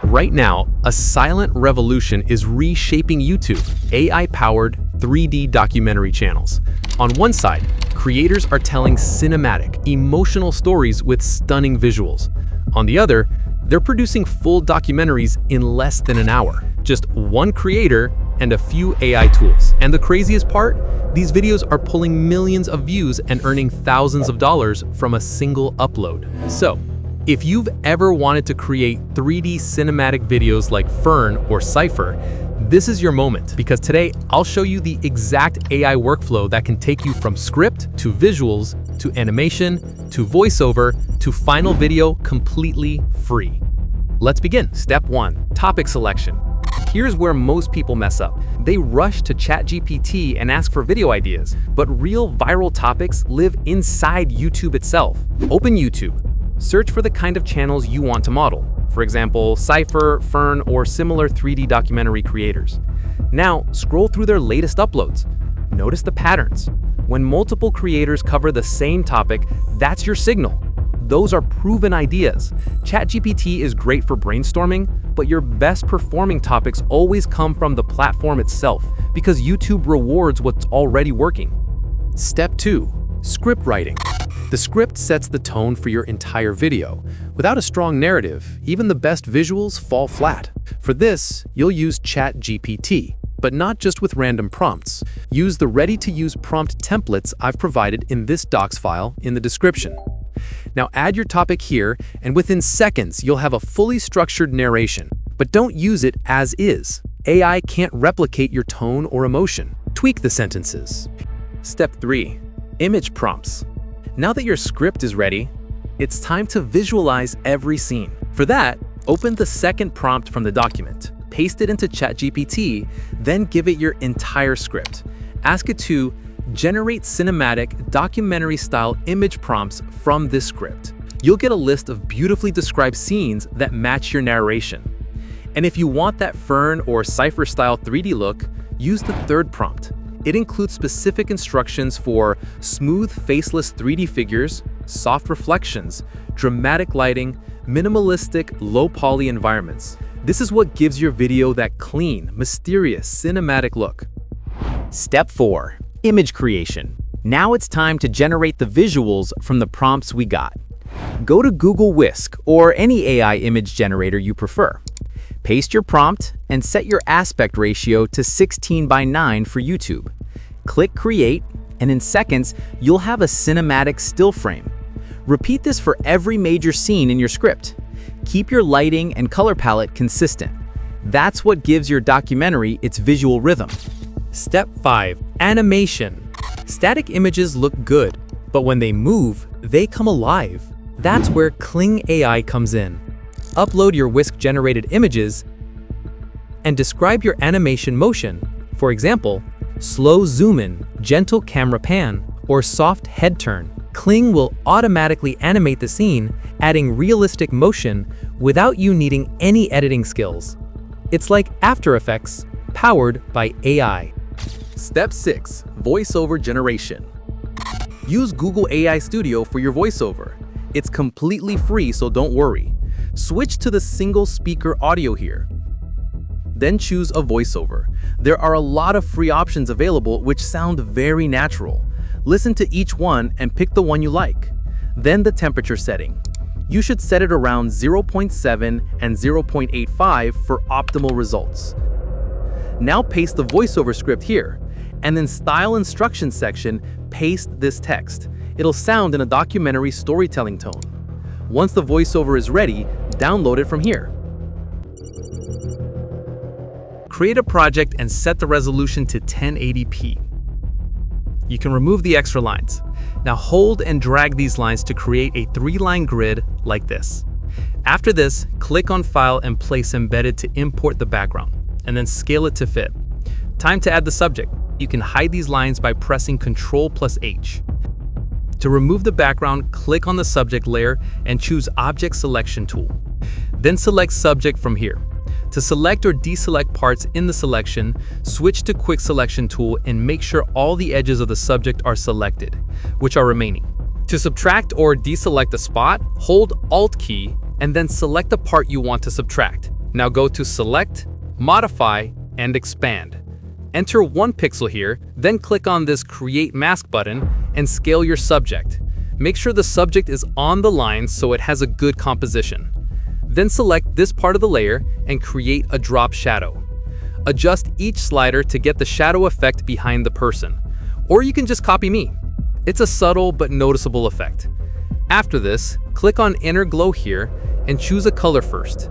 Right now, a silent revolution is reshaping YouTube, AI-powered 3D documentary channels. On one side, creators are telling cinematic, emotional stories with stunning visuals. On the other, they're producing full documentaries in less than an hour. Just one creator and a few AI tools. And the craziest part? These videos are pulling millions of views and earning thousands of dollars from a single upload. So, if you've ever wanted to create 3D cinematic videos like FERN or CIPHER, this is your moment, because today I'll show you the exact AI workflow that can take you from script to visuals to animation to voiceover to final video completely free. Let's begin. Step 1. Topic selection. Here's where most people mess up. They rush to ChatGPT and ask for video ideas, but real viral topics live inside YouTube itself. Open YouTube. Search for the kind of channels you want to model. For example, CIPHER, FERN, or similar 3D documentary creators. Now, scroll through their latest uploads. Notice the patterns. When multiple creators cover the same topic, that's your signal. Those are proven ideas. ChatGPT is great for brainstorming, but your best performing topics always come from the platform itself, because YouTube rewards what's already working. Step 2. Script writing. The script sets the tone for your entire video. Without a strong narrative, even the best visuals fall flat. For this, you'll use ChatGPT, but not just with random prompts. Use the ready-to-use prompt templates I've provided in this docs file in the description. Now add your topic here, and within seconds, you'll have a fully structured narration. But don't use it as is. AI can't replicate your tone or emotion. Tweak the sentences. Step 3. Image prompts. Now that your script is ready, it's time to visualize every scene. For that, open the second prompt from the document, paste it into ChatGPT, then give it your entire script. Ask it to generate cinematic, documentary-style image prompts from this script. You'll get a list of beautifully described scenes that match your narration. And if you want that FERN or CIPHER-style 3D look, use the third prompt. It includes specific instructions for smooth, faceless 3D figures, soft reflections, dramatic lighting, minimalistic, low-poly environments. This is what gives your video that clean, mysterious, cinematic look. Step 4. Image creation. Now it's time to generate the visuals from the prompts we got. Go to Google Whisk or any AI image generator you prefer. Paste your prompt and set your aspect ratio to 16:9 for YouTube. Click Create, and in seconds, you'll have a cinematic still frame. Repeat this for every major scene in your script. Keep your lighting and color palette consistent. That's what gives your documentary its visual rhythm. Step 5. Animation. Static images look good, but when they move, they come alive. That's where Kling AI comes in. Upload your Whisk-generated images and describe your animation motion. For example, slow zoom in, gentle camera pan, or soft head turn. Kling will automatically animate the scene, adding realistic motion without you needing any editing skills. It's like After Effects, powered by AI. Step 6. Voiceover generation. Use Google AI Studio for your voiceover. It's completely free, so don't worry. Switch to the single speaker audio here. Then choose a voiceover. There are a lot of free options available which sound very natural. Listen to each one and pick the one you like. Then the temperature setting. You should set it around 0.7 and 0.85 for optimal results. Now paste the voiceover script here, and then Style Instructions section, paste this text. It'll sound in a documentary storytelling tone. Once the voiceover is ready, download it from here. Create a project and set the resolution to 1080p. You can remove the extra lines. Now hold and drag these lines to create a 3-line grid like this. After this, click on File and place Embedded to import the background, and then scale it to fit. Time to add the subject. You can hide these lines by pressing Ctrl+H. To remove the background, click on the subject layer and choose Object Selection tool. Then select Subject from here. To select or deselect parts in the selection, switch to Quick Selection tool and make sure all the edges of the subject are selected, which are remaining. To subtract or deselect a spot, hold Alt key and then select the part you want to subtract. Now go to Select, Modify, and Expand. Enter 1 pixel here, then click on this Create Mask button and scale your subject. Make sure the subject is on the line so it has a good composition. Then select this part of the layer and create a drop shadow. Adjust each slider to get the shadow effect behind the person. Or you can just copy me. It's a subtle but noticeable effect. After this, click on Inner Glow here and choose a color first.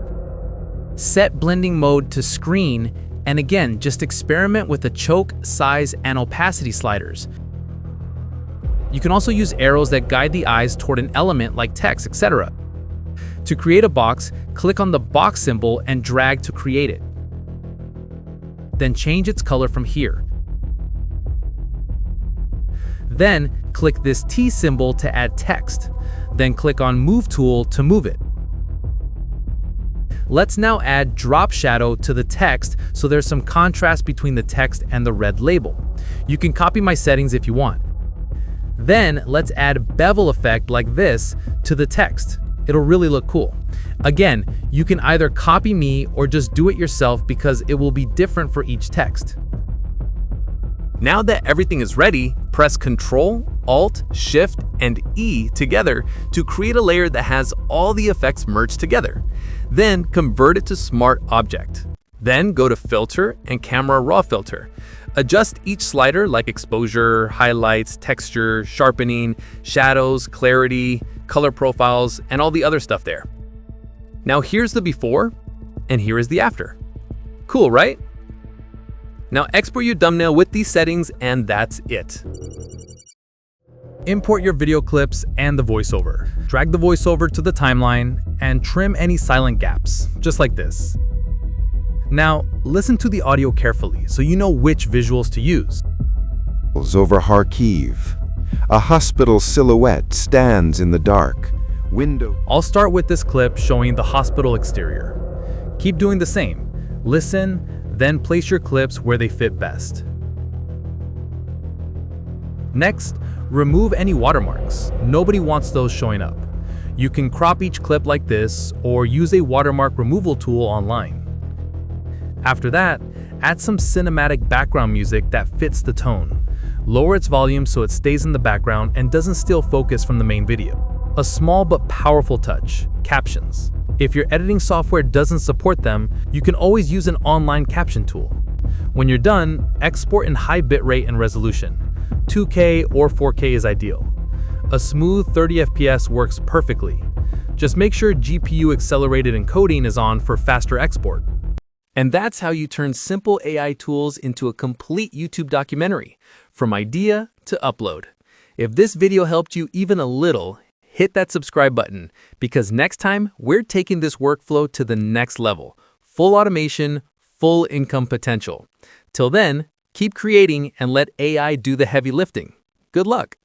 Set blending mode to screen, and again, just experiment with the choke, size, and opacity sliders. You can also use arrows that guide the eyes toward an element like text, etc. To create a box, click on the box symbol and drag to create it. Then change its color from here. Then click this T symbol to add text. Then click on Move tool to move it. Let's now add drop shadow to the text so there's some contrast between the text and the red label. You can copy my settings if you want. Then let's add bevel effect like this to the text. It'll really look cool. Again, you can either copy me or just do it yourself because it will be different for each text. Now that everything is ready, press Ctrl, Alt, Shift, and E together to create a layer that has all the effects merged together. Then convert it to Smart Object. Then go to Filter and Camera Raw Filter. Adjust each slider like exposure, highlights, texture, sharpening, shadows, clarity, color profiles, and all the other stuff there. Now here's the before, and here is the after. Cool, right? Now export your thumbnail with these settings, and that's it. Import your video clips and the voiceover. Drag the voiceover to the timeline and trim any silent gaps, just like this. Now, listen to the audio carefully so you know which visuals to use. Over Kharkiv. A hospital silhouette stands in the dark. Window. I'll start with this clip showing the hospital exterior. Keep doing the same. Listen, then place your clips where they fit best. Next, remove any watermarks. Nobody wants those showing up. You can crop each clip like this or use a watermark removal tool online. After that, add some cinematic background music that fits the tone. Lower its volume so it stays in the background and doesn't steal focus from the main video. A small but powerful touch, captions. If your editing software doesn't support them, you can always use an online caption tool. When you're done, export in high bitrate and resolution. 2K or 4K is ideal. A smooth 30 FPS works perfectly. Just make sure GPU accelerated encoding is on for faster export. And that's how you turn simple AI tools into a complete YouTube documentary, from idea to upload. If this video helped you even a little, hit that subscribe button, because next time we're taking this workflow to the next level. Full automation, full income potential. Till then, keep creating and let AI do the heavy lifting. Good luck.